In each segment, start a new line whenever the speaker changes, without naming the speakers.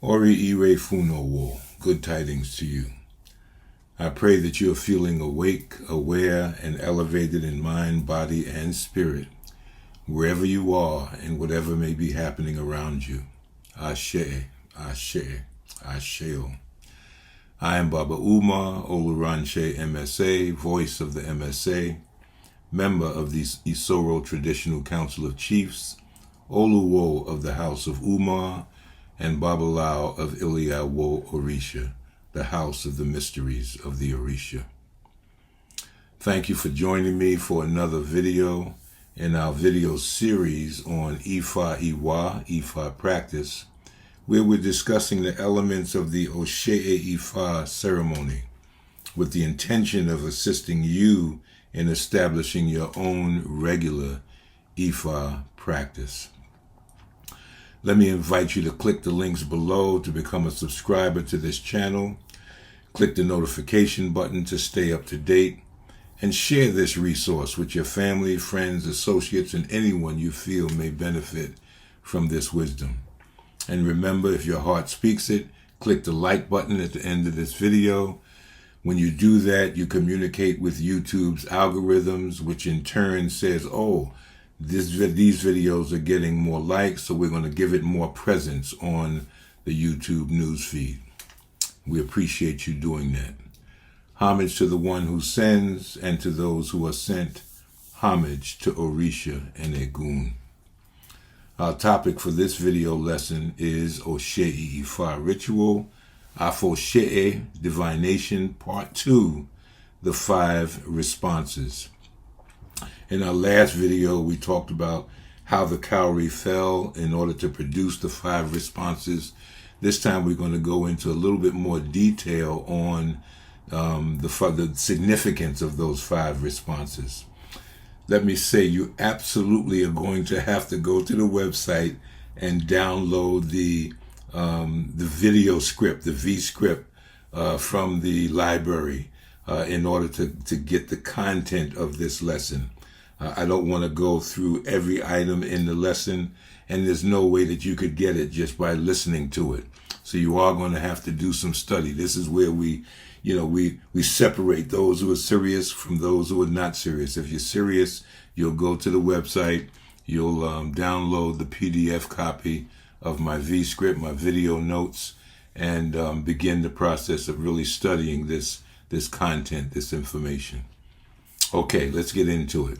Oriire Funo, good tidings to you. I pray that you are feeling awake, aware, and elevated in mind, body, and spirit, wherever you are and whatever may be happening around you. Ashe, Ashe, Asheo. I am Baba Umar, Oluranse Emese, voice of the MSA, member of the Isoro Traditional Council of Chiefs, Oluwo of the House of Umar, and Babalawo of Ile-Ife Orisa, the House of the Mysteries of the Orisa. Thank you for joining me for another video in our video series on Ifa Iwa, Ifa practice, where we're discussing the elements of the Ifa ceremony with the intention of assisting you in establishing your own regular Ifa practice. Let me invite you to click the links below to become a subscriber to this channel. Click the notification button to stay up to date, and share this resource with your family, friends, associates, and anyone you feel may benefit from this wisdom. And remember, if your heart speaks it, click the like button at the end of this video. When you do that, you communicate with YouTube's algorithms, which in turn says, oh, these videos are getting more likes, so we're going to give it more presence on the YouTube news feed. We appreciate you doing that. Homage to the one who sends, and to those who are sent. Homage to Orisa and Oyekun. Our topic for this video lesson is Ifa ritual, Afose, divination, part 2, the 5 responses. In our last video, we talked about how the cowrie fell in order to produce the 5 responses. This time we're going to go into a little bit more detail on the significance of those 5 responses. Let me say, you absolutely are going to have to go to the website and download the video script, the V script from the library in order to get the content of this lesson. I don't want to go through every item in the lesson, and there's no way that you could get it just by listening to it. So you are going to have to do some study. This is where we separate those who are serious from those who are not serious. If you're serious, you'll go to the website, you'll download the PDF copy of my V script, my video notes, and begin the process of really studying this content, this information. Okay, let's get into it.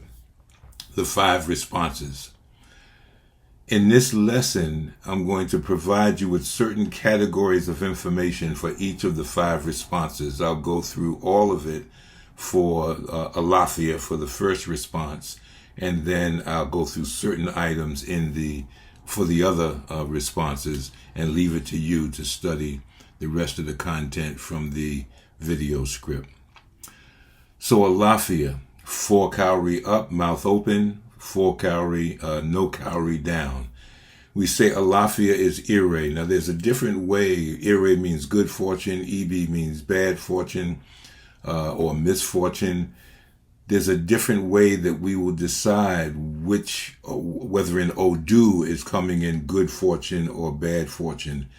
The 5 responses. In this lesson, I'm going to provide you with certain categories of information for each of the 5 responses. I'll go through all of it for Alafia, for the first response, and then I'll go through certain items for the other responses, and leave it to you to study the rest of the content from the video script. So Alafia, 4 cowrie up, mouth open, 4 cowrie, no cowrie down. We say Alafia is Ire. Now there's a different way. Ire means good fortune, EB means bad fortune or misfortune. There's a different way that we will decide whether an Odu is coming in good fortune or bad fortune.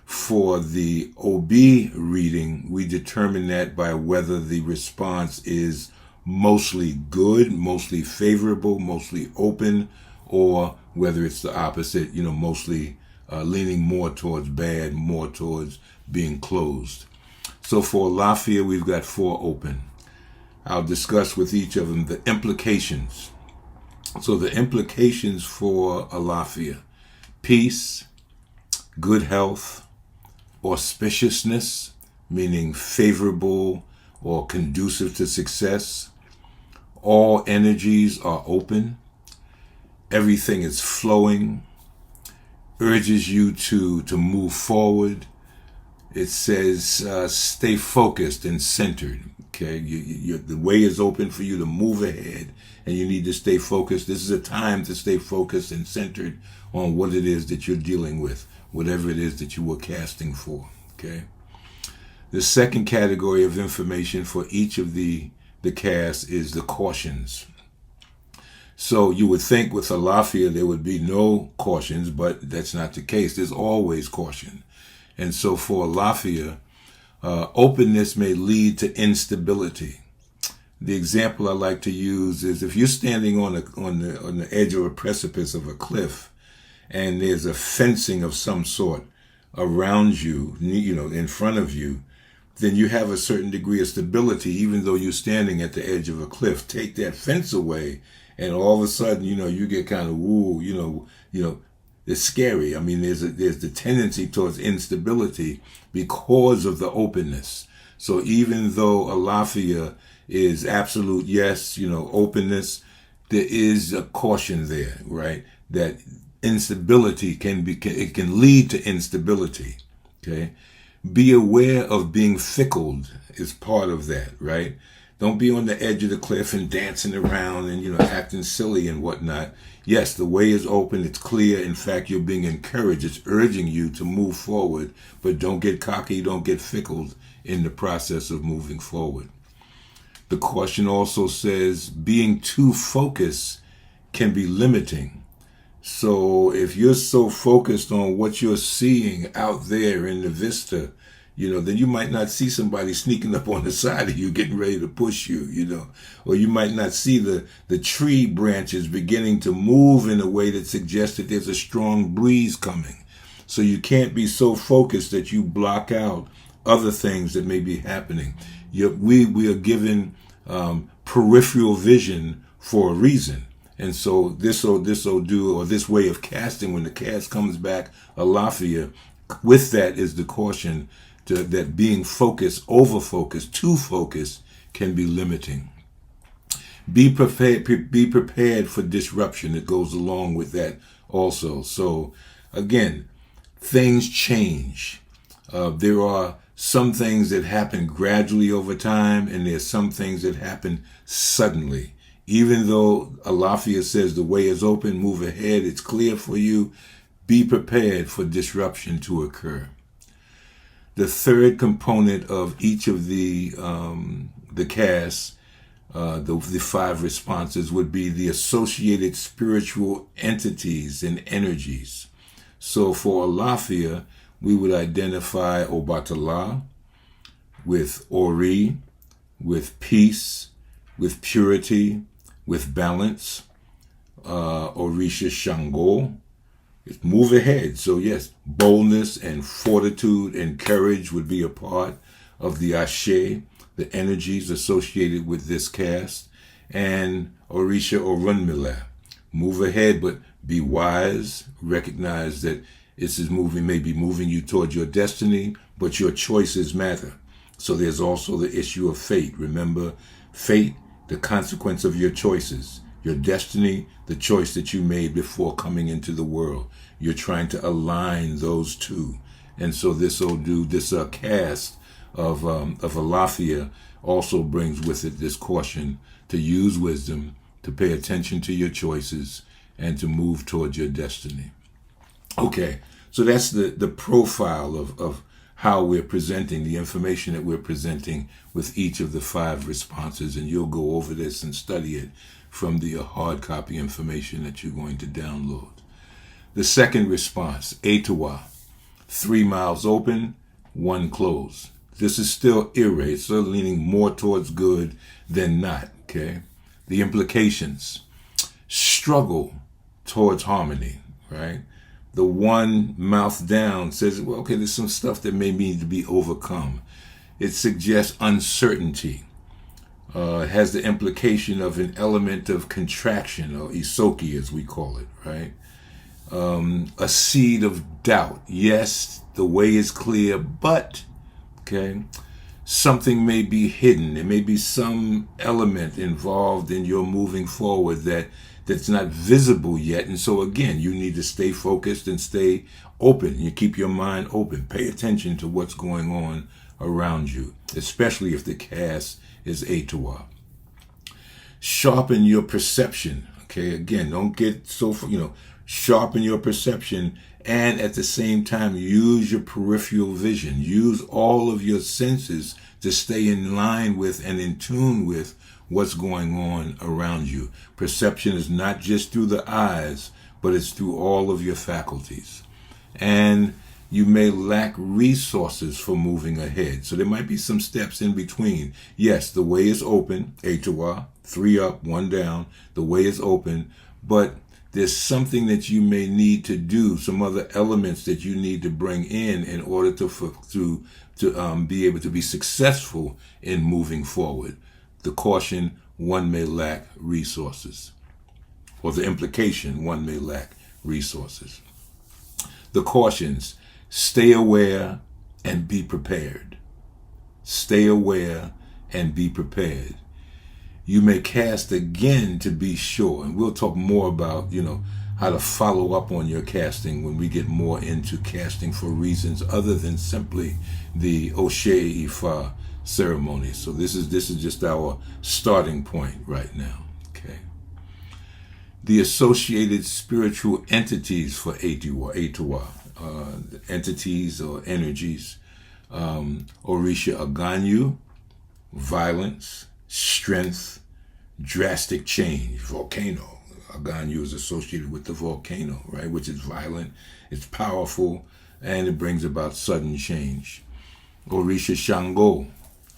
For the OB reading, we determine that by whether the response is mostly good, mostly favorable, mostly open, or whether it's the opposite, mostly leaning more towards bad, more towards being closed. So for Alafia, we've got 4 open. I'll discuss with each of them the implications. So the implications for Alafia: peace, good health, auspiciousness, meaning favorable or conducive to success. All energies are open. Everything is flowing. Urges you to move forward. It says stay focused and centered. Okay, the way is open for you to move ahead, and you need to stay focused. This is a time to stay focused and centered on what it is that you're dealing with, whatever it is that you were casting for. Okay. The second category of information for each of the cast is the cautions. So you would think with Alafia there would be no cautions, but that's not the case. There's always caution. And so for Alafia, openness may lead to instability. The example I like to use is if you're standing on the edge of a precipice of a cliff, and there's a fencing of some sort around you, in front of you, then you have a certain degree of stability, even though you're standing at the edge of a cliff. Take that fence away, and all of a sudden, you get kind of it's scary. I mean, there's the tendency towards instability because of the openness. So even though Alafia is absolute yes, openness, there is a caution there, right? That instability can lead to instability. Okay, be aware of being fickle is part of that, right? Don't be on the edge of the cliff and dancing around and acting silly and whatnot. Yes, the way is open, it's clear. In fact, you're being encouraged. It's urging you to move forward, but don't get cocky, don't get fickle in the process of moving forward. The caution also says being too focused can be limiting. So if you're so focused on what you're seeing out there in the vista, then you might not see somebody sneaking up on the side of you, getting ready to push you, or you might not see the tree branches beginning to move in a way that suggests that there's a strong breeze coming. So you can't be so focused that you block out other things that may be happening. We are given peripheral vision for a reason. And so this way of casting, when the cast comes back, Alafia, with that is the caution that being focused, over-focused, too focused can be limiting. Be prepared for disruption that goes along with that also. So again, things change. There are some things that happen gradually over time, and there's some things that happen suddenly. Even though Alafia says the way is open, move ahead, it's clear for you, be prepared for disruption to occur. The third component of each of the casts, the 5 responses, would be the associated spiritual entities and energies. So for Alafia, we would identify Obatala with Oriire, with peace, with purity, with balance, Orisha Shango. It's move ahead. So yes, boldness and fortitude and courage would be a part of the Ashe, the energies associated with this cast. And Orisha Orunmila, move ahead, but be wise. Recognize that this is maybe moving you toward your destiny, but your choices matter. So there's also the issue of fate. Remember, fate, the consequence of your choices. Your destiny, the choice that you made before coming into the world. You're trying to align those two. And so this cast of Alafia also brings with it this caution to use wisdom, to pay attention to your choices, and to move towards your destiny. Okay, so that's the profile of how we're presenting, the information that we're presenting with each of the 5 responses, and you'll go over this and study it from the hard copy information that you're going to download. The second response, Etawa, 3 mouths open, 1 closed. This is still Ire, it's still leaning more towards good than not, okay? The implications, struggle towards harmony, right? The 1 mouth down says, well, okay, there's some stuff that may need to be overcome. It suggests uncertainty. It has the implication of an element of contraction, or isoki as we call it, right? A seed of doubt. Yes, the way is clear, but, okay, something may be hidden. There may be some element involved in your moving forward that's not visible yet. And so again, you need to stay focused and stay open. You keep your mind open. Pay attention to what's going on around you, especially if the cast is Etawa. Sharpen your perception. Okay, again, don't get so, sharpen your perception, and at the same time, use your peripheral vision. Use all of your senses to stay in line with and in tune with what's going on around you. Perception is not just through the eyes, but it's through all of your faculties. And You may lack resources for moving ahead. So there might be some steps in between. Yes, the way is open. Etawa, 3 up, 1 down. The way is open. But there's something that you may need to do, some other elements that you need to bring in order to be able to be successful in moving forward. The caution, one may lack resources. Or the implication, one may lack resources. The cautions, stay aware and be prepared. Stay aware and be prepared. You may cast again to be sure. And we'll talk more about, how to follow up on your casting when we get more into casting for reasons other than simply the Ifa ceremony. So this is just our starting point right now. Okay. The associated spiritual entities for Etawa, entities or energies, Orisha Aganyu, violence, strength, drastic change, volcano. Aganyu is associated with the volcano, right? Which is violent, it's powerful, and it brings about sudden change. Orisha Shango,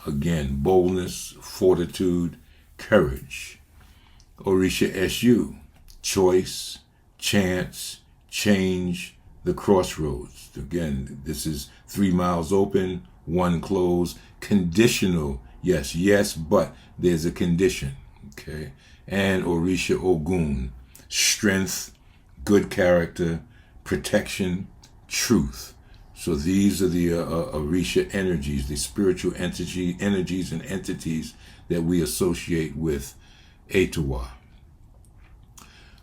again, boldness, fortitude, courage. Orisha Eshu, choice, chance, change, the crossroads. Again, this is 3 miles open, 1 closed, conditional. Yes, but there's a condition, okay? And Orisha Ogun, strength, good character, protection, truth. So these are the Orisha energies, the spiritual energies and entities that we associate with Etawa.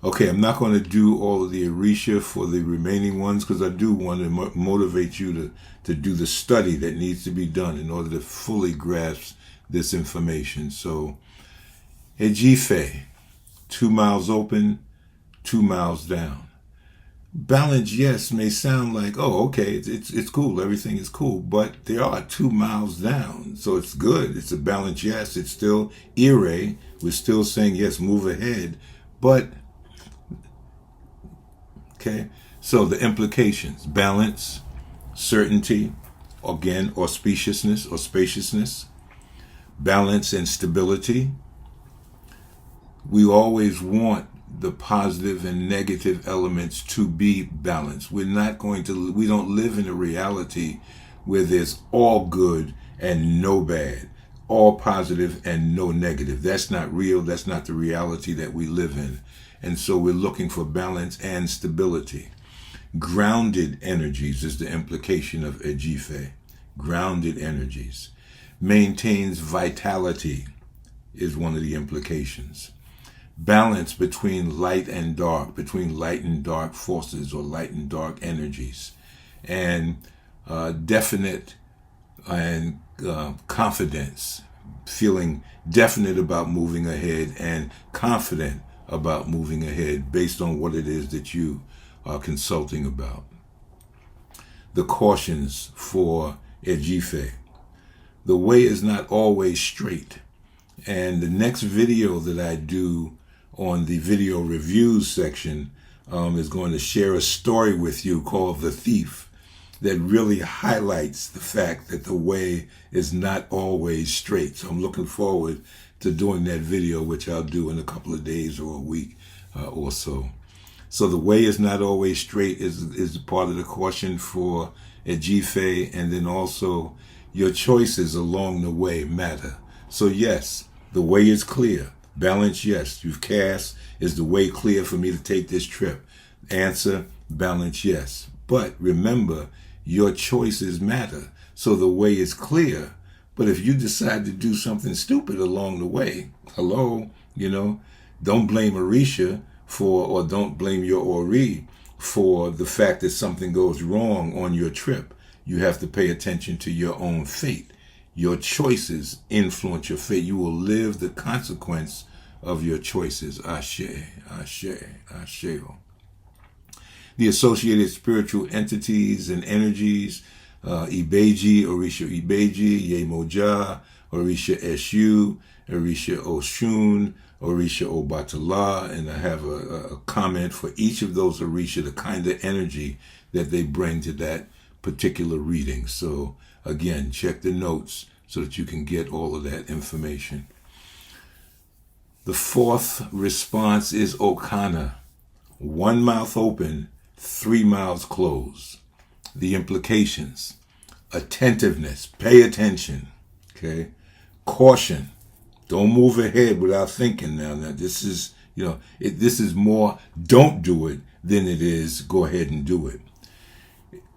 Okay, I'm not going to do all of the Orisha for the remaining ones because I do want to motivate you to do the study that needs to be done in order to fully grasp this information. So, Ejife, 2 miles open, 2 miles down. Balance, yes, may sound like, oh, okay, it's cool, everything is cool, but there are 2 miles down, so it's good. It's a balance, yes. It's still Ire. We're still saying, yes, move ahead, but, okay. So the implications, balance, certainty, again, auspiciousness or spaciousness, balance and stability. We always want the positive and negative elements to be balanced. We don't live in a reality where there's all good and no bad, all positive and no negative. That's not real. That's not the reality that we live in. And so we're looking for balance and stability. Grounded energies is the implication of Ejife. Grounded energies. Maintains vitality is one of the implications. Balance between light and dark, between light and dark forces or light and dark energies. And definite and confidence, feeling definite about moving ahead and confident about moving ahead based on what it is that you are consulting about. The cautions for Ejife. The way is not always straight. And the next video that I do on the video reviews section is going to share a story with you called The Thief that really highlights the fact that the way is not always straight. So I'm looking forward to doing that video, which I'll do in a couple of days or a week or so. So the way is not always straight is part of the caution for Ejife, and then also your choices along the way matter. So yes, the way is clear. Balance, yes. You've cast, is the way clear for me to take this trip? Answer, balance, yes. But remember, your choices matter. So the way is clear. But if you decide to do something stupid along the way, don't blame Orisha or don't blame your Ori for the fact that something goes wrong on your trip. You have to pay attention to your own fate. Your choices influence your fate. You will live the consequence of your choices. Ashe, Ashe, Asheo. The associated spiritual entities and energies, Ibeji, Orisha Ibeji, Yemoja, Orisha Eshu, Orisha Oshun, Orisha Obatala, and I have a comment for each of those Orisha, the kind of energy that they bring to that particular reading. So again, check the notes so that you can get all of that information. The fourth response is Okana. One mouth open, three mouths closed. The implications: attentiveness, pay attention, okay? Caution, don't move ahead without thinking. Now this is, this is more don't do it than it is go ahead and do it.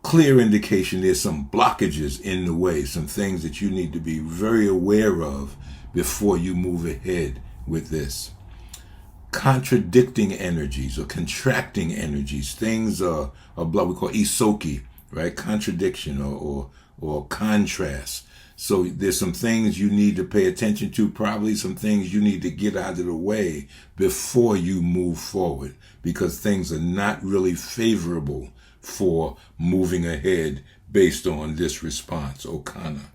Clear indication there's some blockages in the way, some things that you need to be very aware of before you move ahead with this. Contradicting energies or contracting energies, things are what we call isoki, right? Contradiction or contrast. So there's some things you need to pay attention to, probably some things you need to get out of the way before you move forward, because things are not really favorable for moving ahead based on this response, Okana.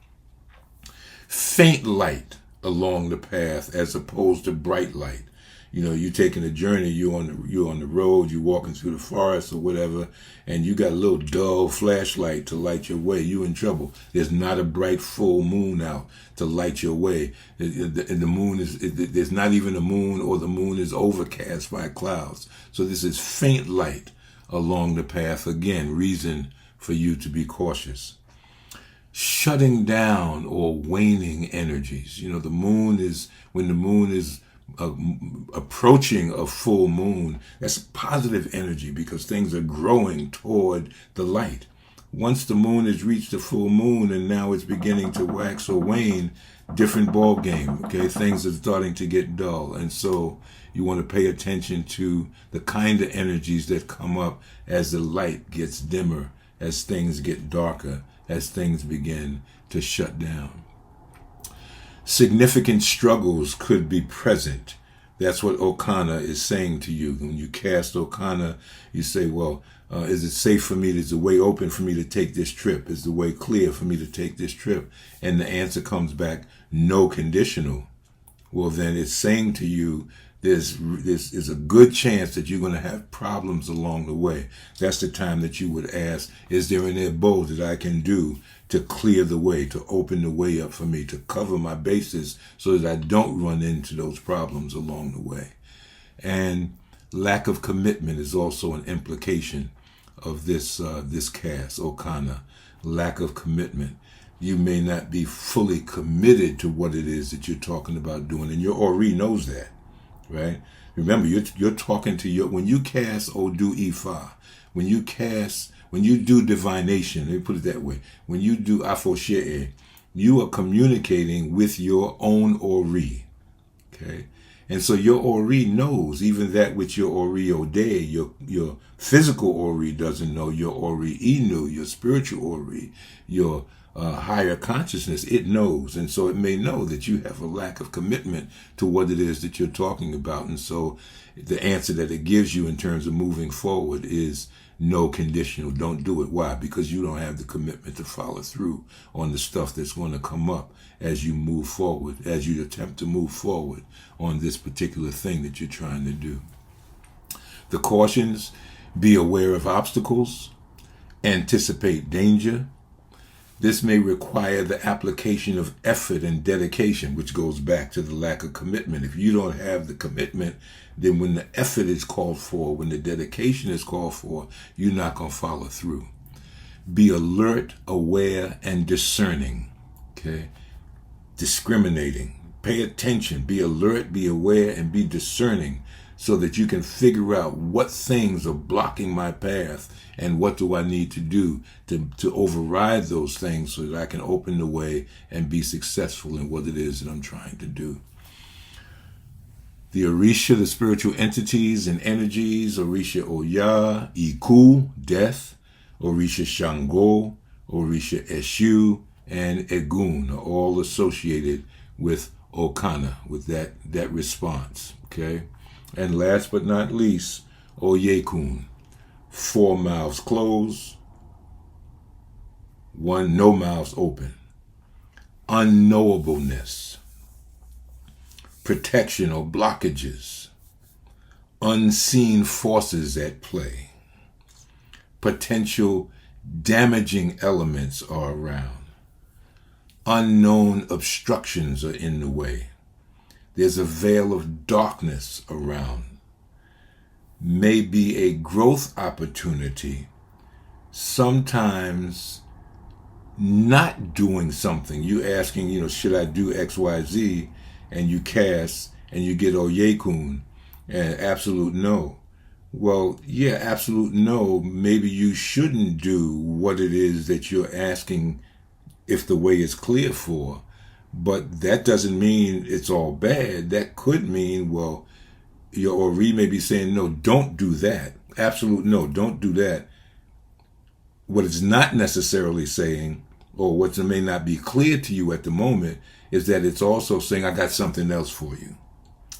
Faint light along the path as opposed to bright light. You're taking a journey, you're on the road, you're walking through the forest or whatever, and you got a little dull flashlight to light your way. You in trouble. There's not a bright full moon out to light your way. And the moon there's not even a moon, or the moon is overcast by clouds. So this is faint light along the path. Again, reason for you to be cautious. Shutting down or waning energies. When the moon is approaching a full moon, that's positive energy because things are growing toward the light. Once the moon has reached the full moon and now it's beginning to wax or wane, different ball game, okay? Things are starting to get dull. And so you want to pay attention to the kind of energies that come up as the light gets dimmer, as things get darker, as things begin to shut down. Significant struggles could be present. That's what Okana is saying to you. When you cast Okana, you say, well, is it safe for me? Is the way open for me to take this trip? Is the way clear for me to take this trip? And the answer comes back, no conditional. Well, then it's saying to you, there's a good chance that you're going to have problems along the way. That's the time that you would ask, is there any abode that I can do to clear the way, to open the way up for me, to cover my bases so that I don't run into those problems along the way? And lack of commitment is also an implication of this cast, Okana. Lack of commitment. You may not be fully committed to what it is that you're talking about doing, and your Ori knows that. Right? Remember, you're talking to when you cast Odu Ifa, when you do divination, let me put it that way, when you do Afose, you are communicating with your own Ori. Okay? And so your Ori knows even that which your Ori Ode, your physical Ori doesn't know, your Ori Inu, your spiritual Ori, your higher consciousness, it knows. And so it may know that you have a lack of commitment to what it is that you're talking about. And so the answer that it gives you in terms of moving forward is no conditional. Don't do it. Why? Because you don't have the commitment to follow through on the stuff that's going to come up as you move forward, as you attempt to move forward on this particular thing that you're trying to do. The cautions: be aware of obstacles, anticipate danger. This may require the application of effort and dedication, which goes back to the lack of commitment. If you don't have the commitment, then when the effort is called for, when the dedication is called for, you're not going to follow through. Be alert, aware, and discerning. Okay? Discriminating. Pay attention. Be alert, be aware, and be discerning so that you can figure out what things are blocking my path and what do I need to do to override those things so that I can open the way and be successful in what it is that I'm trying to do. The Orisha, the spiritual entities and energies: Orisha Oya, Iku, death; Orisha Shango, Orisha Eshu, and Egun are all associated with Okana, with that response. Okay? And last but not least, Oyekun. 4 mouths closed, 1 no mouths open. Unknowableness, protection or blockages, unseen forces at play, potential Damaging elements are around. Unknown obstructions are in the way. There's a veil of darkness around. May be a growth opportunity. Sometimes not doing something. You asking, should I do X, Y, Z? And you cast and you get Oyekun and absolute no. Well, yeah, absolute no. Maybe you shouldn't do what it is that you're asking if the way is clear for. But that doesn't mean it's all bad. That could mean, well, your Ori may be saying, no, don't do that. Absolute no, don't do that. What it's not necessarily saying, or what may not be clear to you at the moment, is that it's also saying, I got something else for you.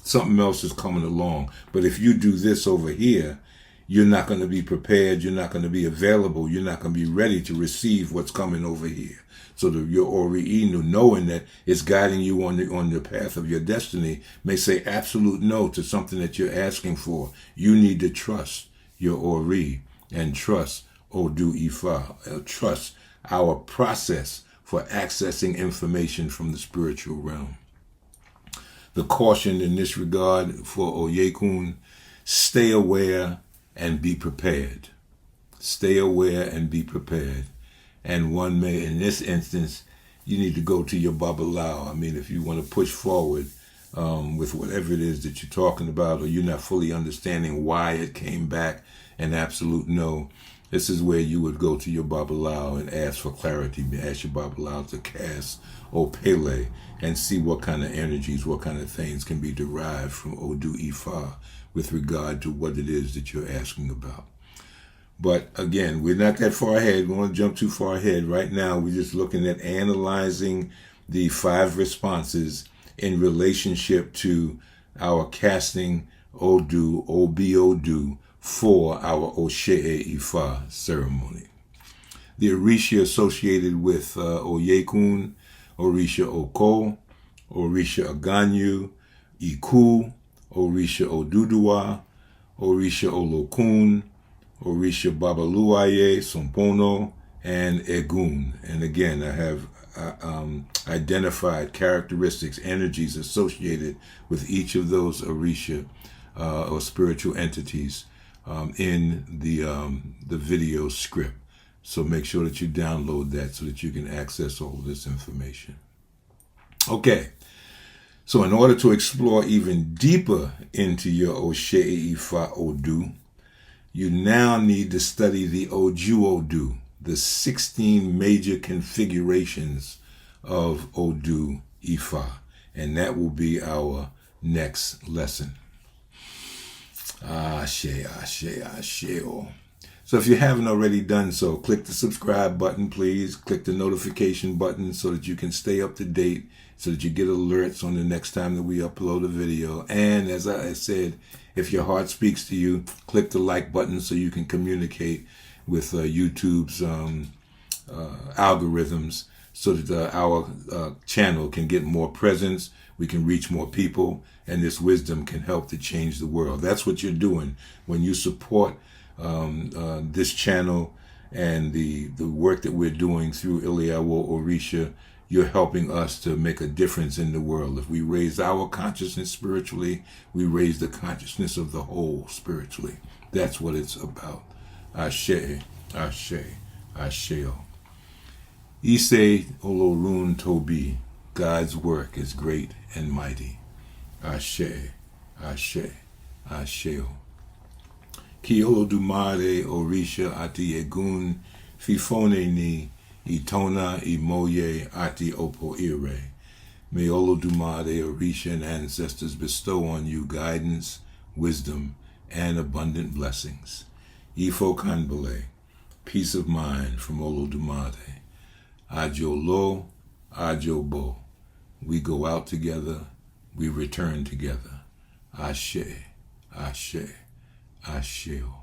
Something else is coming along. But if you do this over here, you're not going to be prepared. You're not going to be available. You're not going to be ready to receive what's coming over here. So your Oriire, knowing that it's guiding you on the path of your destiny, may say absolute no to something that you're asking for. You need to trust your Ori and trust Odu Ifa. Trust our process for accessing information from the spiritual realm. The caution in this regard for Oyekun: stay aware and be prepared. Stay aware and be prepared. And one may, in this instance, you need to go to your Babalawo. I mean, if you want to push forward with whatever it is that you're talking about, or you're not fully understanding why it came back an absolute no, this is where you would go to your Babalawo and ask for clarity. Ask your Babalawo to cast Opele and see what kind of energies, what kind of things can be derived from Odu Ifa with regard to what it is that you're asking about. But again, we're not that far ahead. We don't want to jump too far ahead. Right now, we're just looking at analyzing the 5 responses in relationship to our casting Odu, Obi-Odu, for our Oshe Ifa ceremony. The Orisa associated with Oyekun: Orisa Oko, Orisa Aganyu, Iku, Orisa Oduduwa, Orisa Olokun, Orisa Babaluaye, Sompono, and Egun. And again, I have identified characteristics, energies associated with each of those Orisa or spiritual entities in the video script. So make sure that you download that so that you can access all of this information. Okay, so in order to explore even deeper into your Oshe Ifa Odu, you now need to study the Oju Odu, the 16 major configurations of Odu Ifa, and that will be our next lesson. Ashe, ashe, ashe. So if you haven't already done so, click the subscribe button, please. Click the notification button so that you can stay up to date, so that you get alerts on the next time that we upload a video. And as I said, if your heart speaks to you, click the like button so you can communicate with YouTube's algorithms, so that our channel can get more presence, we can reach more people, and this wisdom can help to change the world. That's what you're doing when you support this channel and the work that we're doing through Ile-Ife Orisa. You're helping us to make a difference in the world. If we raise our consciousness spiritually, we raise the consciousness of the whole spiritually. That's what it's about. Ashe, ashe, asheo. Ise Olorun Tobi, God's work is great and mighty. Ashe, ashe, asheo. Ki Olofi-dumare Orisha ati Egun Fifone ni Itona Imoye ati Opoire. May Olofi-dumare Orisha and ancestors bestow on you guidance, wisdom, and abundant blessings. Ifo Kanbale, peace of mind from Olofi-dumare. Ajo lo, ajo bo. We go out together, we return together. Ashe, ashe, asheo.